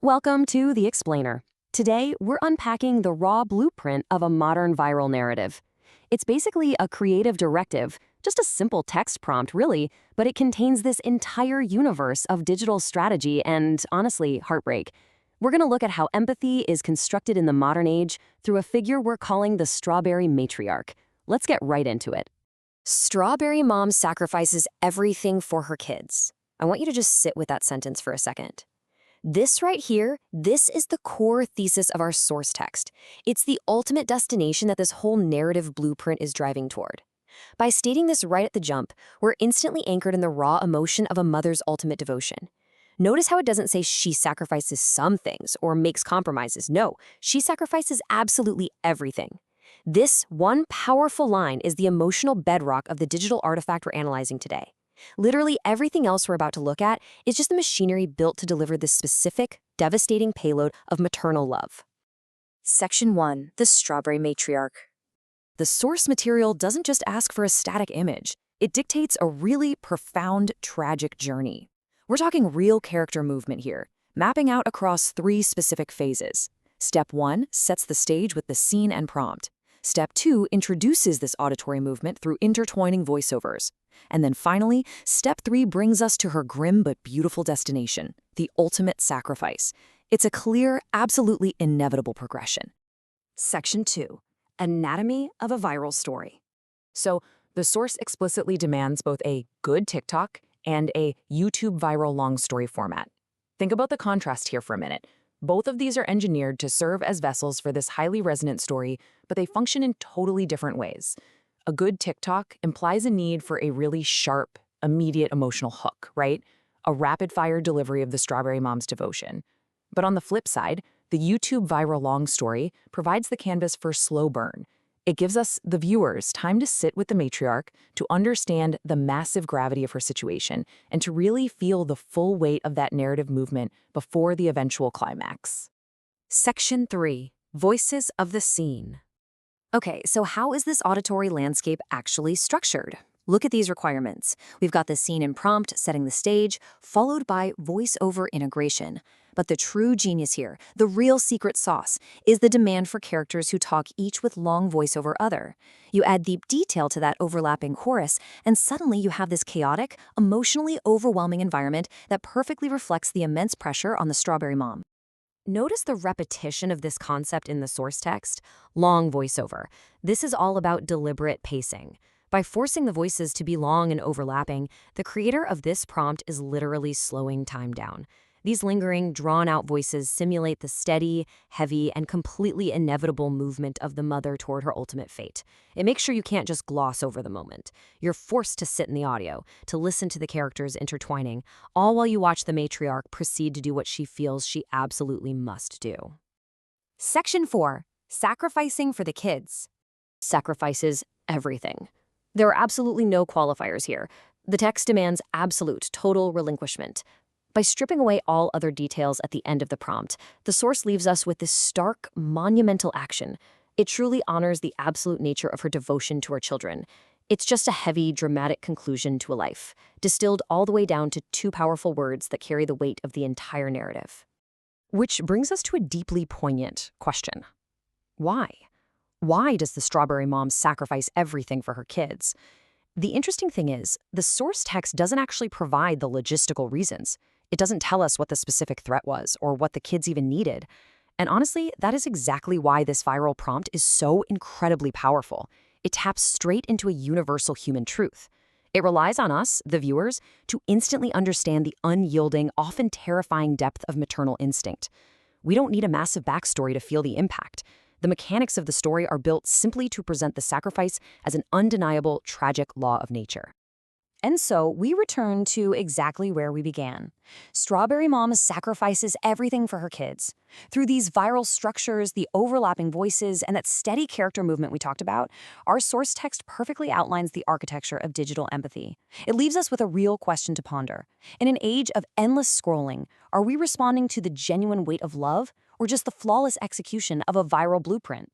Welcome to The Explainer. Today, we're unpacking the raw blueprint of a modern viral narrative. It's basically a creative directive, just a simple text prompt, really, but it contains this entire universe of digital strategy and, honestly, heartbreak. We're going to look at how empathy is constructed in the modern age through a figure we're calling the strawberry matriarch. Let's get right into it. Strawberry mom sacrifices everything for her kids. I want you to just sit with that sentence for a second. This right here, this is the core thesis of our source text. It's the ultimate destination that this whole narrative blueprint is driving toward. By stating this right at the jump, we're instantly anchored in the raw emotion of a mother's ultimate devotion. Notice how it doesn't say she sacrifices some things or makes compromises. No, she sacrifices absolutely everything. This one powerful line is the emotional bedrock of the digital artifact we're analyzing today. Literally everything else we're about to look at is just the machinery built to deliver this specific, devastating payload of maternal love. Section 1. The Strawberry Matriarch. The source material doesn't just ask for a static image. It dictates a really profound, tragic journey. We're talking real character movement here, mapping out across 3 specific phases. Step 1 sets the stage with the scene and prompt. Step 2 introduces this auditory movement through intertwining voiceovers. And then finally, Step 3 brings us to her grim but beautiful destination, the ultimate sacrifice. It's a clear, absolutely inevitable progression. Section 2. Anatomy of a viral story. So, the source explicitly demands both a good TikTok and a YouTube viral long story format. Think about the contrast here for a minute. Both of these are engineered to serve as vessels for this highly resonant story, but they function in totally different ways. A good TikTok implies a need for a really sharp, immediate emotional hook, right? A rapid-fire delivery of the strawberry mom's devotion. But on the flip side, the YouTube viral long story provides the canvas for slow burn. It gives us, the viewers, time to sit with the matriarch, to understand the massive gravity of her situation, and to really feel the full weight of that narrative movement before the eventual climax. Section 3. Voices of the Scene. Okay, so how is this auditory landscape actually structured? Look at these requirements. We've got the scene and prompt setting the stage, followed by voice-over integration. But the true genius here, the real secret sauce, is the demand for characters who talk each with long voice over other. You add deep detail to that overlapping chorus, and suddenly you have this chaotic, emotionally overwhelming environment that perfectly reflects the immense pressure on the strawberry mom. Notice the repetition of this concept in the source text. Long voiceover. This is all about deliberate pacing. By forcing the voices to be long and overlapping, the creator of this prompt is literally slowing time down. These lingering, drawn-out voices simulate the steady, heavy, and completely inevitable movement of the mother toward her ultimate fate. It makes sure you can't just gloss over the moment. You're forced to sit in the audio, to listen to the characters intertwining, all while you watch the matriarch proceed to do what she feels she absolutely must do. Section 4. Sacrificing for the kids. Sacrifices everything. There are absolutely no qualifiers here. The text demands absolute, total relinquishment. By stripping away all other details at the end of the prompt, the source leaves us with this stark, monumental action. It truly honors the absolute nature of her devotion to her children. It's just a heavy, dramatic conclusion to a life, distilled all the way down to 2 powerful words that carry the weight of the entire narrative. Which brings us to a deeply poignant question. Why? Why does the strawberry mom sacrifice everything for her kids? The interesting thing is, the source text doesn't actually provide the logistical reasons. It doesn't tell us what the specific threat was or what the kids even needed. And honestly, that is exactly why this viral prompt is so incredibly powerful. It taps straight into a universal human truth. It relies on us, the viewers, to instantly understand the unyielding, often terrifying depth of maternal instinct. We don't need a massive backstory to feel the impact. The mechanics of the story are built simply to present the sacrifice as an undeniable, tragic law of nature. And so we return to exactly where we began. Strawberry Mom sacrifices everything for her kids. Through these viral structures, the overlapping voices, and that steady character movement we talked about, our source text perfectly outlines the architecture of digital empathy. It leaves us with a real question to ponder. In an age of endless scrolling, are we responding to the genuine weight of love, or just the flawless execution of a viral blueprint?